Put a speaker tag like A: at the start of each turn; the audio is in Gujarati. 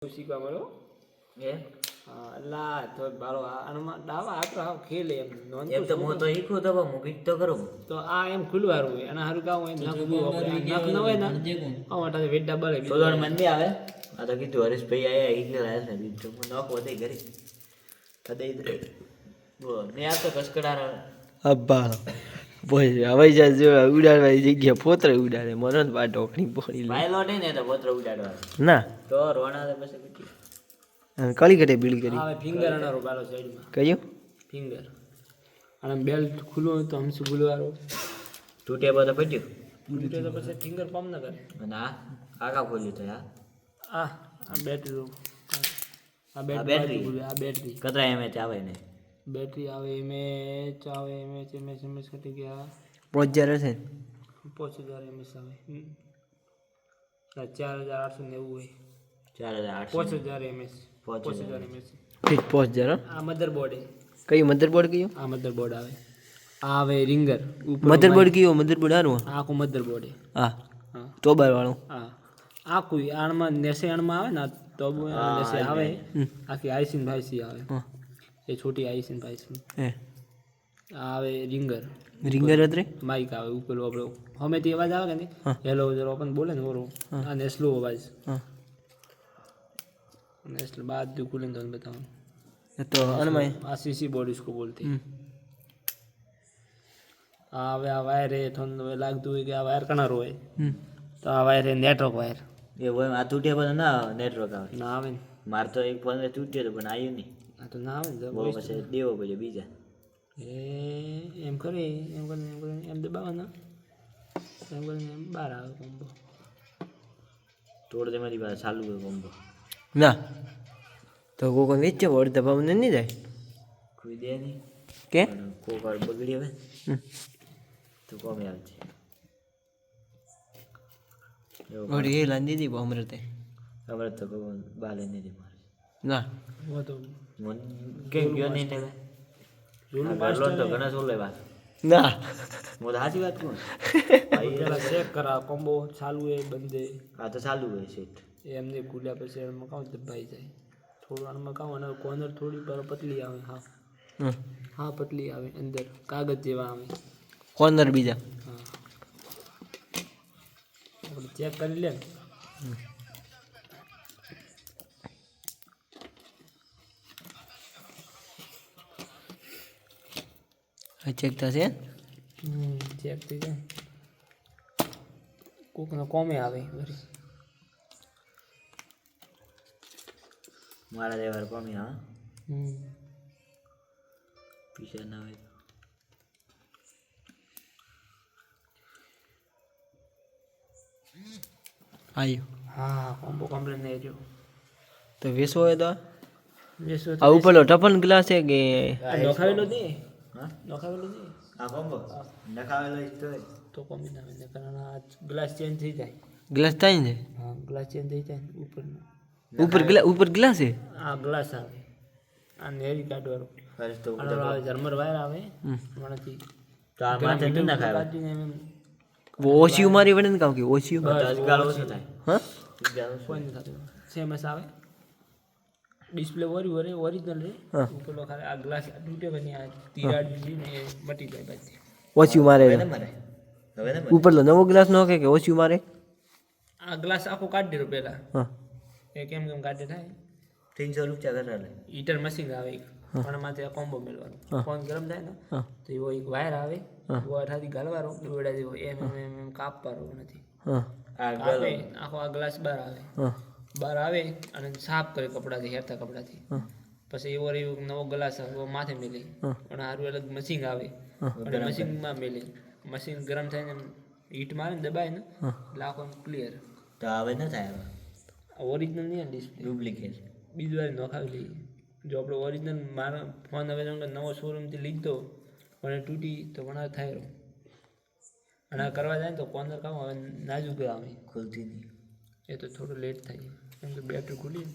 A: શીખવા મળો એ અલ્લા તો બાળો આનમાં દાવા આટલો હાવ ખેલે એમ નોન તો હું તો ઈખું તો હું ગીત તો કરું તો આ એમ ખુલ્લું હારું હોય અને હારું કામ હોય નખ નખ ન હોય ને આ માટે વેડા બળે સોલણ મંદી આવે આ તો કીધું હરેશભાઈ આયા હિટલર આયા છે બીજું નખ વધે ઘરી કદે ઇધરે બો ને આ તો કસકડા
B: અબ્બા બોય હવાઈ જહાજ જેવા ઉડાડવાની જગ્યા પોતરે ઉડાડે મરન બા ઢોકણી પોણી
A: પાયલોટ ને તો પોતરે ઉડાડવા
B: ના
A: તો રોણા દે પછી બીટી
B: કળી કટે બીડી કરી
A: આવે ફિંગર અનારો બાલો સાઈડમાં
B: કયું
A: ફિંગર અને બેલ્ટ ખુલ્લું હોય તો હમસું ગુલવારો તૂટે બધો પડ્યો તૂટે તો પછી ફિંગર પંપ ન કરે અને આખા ખોલ્યું તો આ બેટરી આ બેટરી આ બેટરી કતરા એમએચ આવે ને બેટરી આવે એમએચ આવે એમએચ કટી ગયા
B: 5000 હશે
A: 5000 એમએચ આવે 4890 હોય 4800 એમએચ 5000 એમએચ
B: ઠીક 5000
A: આ મધરબોર્ડ
B: કયું મધરબોર્ડ કયું
A: આ મધરબોર્ડ આવે આ આવે રિંગર
B: મધરબોર્ડ કયો મધરબોર્ડ હારું
A: આખું મધરબોર્ડ
B: હા ટોબર વાળો
A: હા આખું આણમાં નેસે આણમાં આવે ને તો નેસે આવે આખી આઈસીન ભાઈસી આવે એ છોટી આઈસીન ભાઈસી
B: હે
A: આવે રિંગર
B: અત્રે
A: માઇક આવે ઉપર આપણો હમેથી અવાજ આવે કે નહીં હેલો જરો પણ બોલે ને ઓરો આ નેસલો અવાજ નેસલો બધું ખુલે તો બતાવું
B: તો અનમાય
A: આ સીસી બોર્ડ इसको बोलते हैं હવે આ વાયર એ થોડું લાગતું હોય કે આ વાયર કનારો હોય તો આ વાયર એ નેટવર્ક વાયર એ હોય આ તૂટ્યા પછી ના નેટવર્ક આવે ના આવે ને માર તો એક ફોન તૂટ્યો તો પણ આવ્યું નહીં આ તો ના આવે ને બહુ પછી દેવો પડે બીજા એમ કરી એમ દબાવવાના એમ કરીને એમ બહાર આવે કોમ્બો તોડ તેમાંથી બહાર ચાલુ હોય કોમ્બો
B: ના તો કોઈ વેચે વળ દબાવને નહીં જાય
A: કોઈ દે નહીં
B: કે
A: કોકર બગડી હવે તો કોમે આવજે
B: ઓડી એ લાંદી દી અમરતે
A: અમરત તો બાલે નહીં દે મારે
B: ના
A: વો તો કે ગયો નહીં ને જોનું માસ્ટર તો ઘણા સોલે વાત
B: ના
A: મોદ સાચી વાત કોણ ભાઈ પેલા ચેક કરા કોમ્બો ચાલુ હે બંધે આ તો ચાલુ હે સેટ એમને ખુલ્યા પછી એમ કાઉ દબાઈ જાય થોડું આમાં કાઉ અને કોર્નર થોડી પર પતલી આવે હા પતલી આવે અંદર કાગળ જેવા આવે
B: કોર્નર બીજા
A: હા આપણે ચેક કરી લે
B: ચેક થશે
A: ચેક થઈ જાય કોકનો કોમે આવે વરી મારા દેવાર કોમે હા પીછે ના હોય
B: આયો
A: હા કોમ્બો કમ્પ્લેટ નહીં જો
B: તો વેસો હોય તો
A: વેસો
B: આ ઉપરનો ટપન ગ્લાસ છે કે
A: નખાવેલો નહીં હા નખાવેલો નહીં આ કોમ્બો નખાવેલો તો કોમ્બી ના આવે કારણ આ ગ્લાસ ચેન્જ થઈ જાય
B: ગ્લાસ થાય ને
A: હા ગ્લાસ ચેન્જ થઈ જાય
B: ઉપર ગ્લાસ છે
A: આ ગ્લાસ આવે આ નેરી કાઢવાનો તો આવે જર્મર વાયર આવે મણથી તો આ માથે ન નખાવે
B: ઓછી મારી વડે ને કામ કે ઓછી
A: ગાળો ઓછો થાય
B: હા
A: કોઈ નહીં થતું સેમસ આવે ડિસ્પ્લે ઓરિજિનલ રે ઉપરનો ખાલી આ ગ્લાસ તૂટે પછી આ તિરાડ બીજી ને એ મટી જાય પછી
B: ઓછી મારે
A: હવે
B: ઉપરનો નવો ગ્લાસ નો કે ઓછી મારે
A: આ ગ્લાસ આખો કાઢી દેરો પહેલા
B: હા
A: એ કેમ કાઢે થાય 300 રૂપિયા ઘરે હીટર મશીન આવે પણ માથે આ કોમ્બો મેળવાનો ફોન ગરમ થાય ને તો એવો એક વાયર આવે वो अठादी गलवारो दौड़ा देवो एम कापवारो નથી આ ગલે આખો આ ગ્લાસ બહાર આવે બહાર આવે અને સાફ કરે કપડાથી હેરતા કપડાથી પછી એવો નવો ગ્લાસ આવે માથે મેલે અને હારું અલગ મશીન આવે અને મશીનમાં મેલે મશીન ગરમ થાય ને હીટ મારે ને દબાય ને એટલે આખો ક્લિયર તો આવે ન થાય ઓરિજિનલ નહીં ડિસ્પ્લે ડુપ્લિકેટ બીજી વાર નખાવી લઈએ જો આપણે ઓરિજિનલ મારા ફોન હવે નવો શોરૂમથી લીધો પણ તૂટી તો ઘણા થાય રહ્યો અને કરવા જાય તો કોર્નર કામ હવે નાજુક આવે ખુલતી નહીં એ તો થોડું લેટ થાય કેમ કે બેટરી ખુલી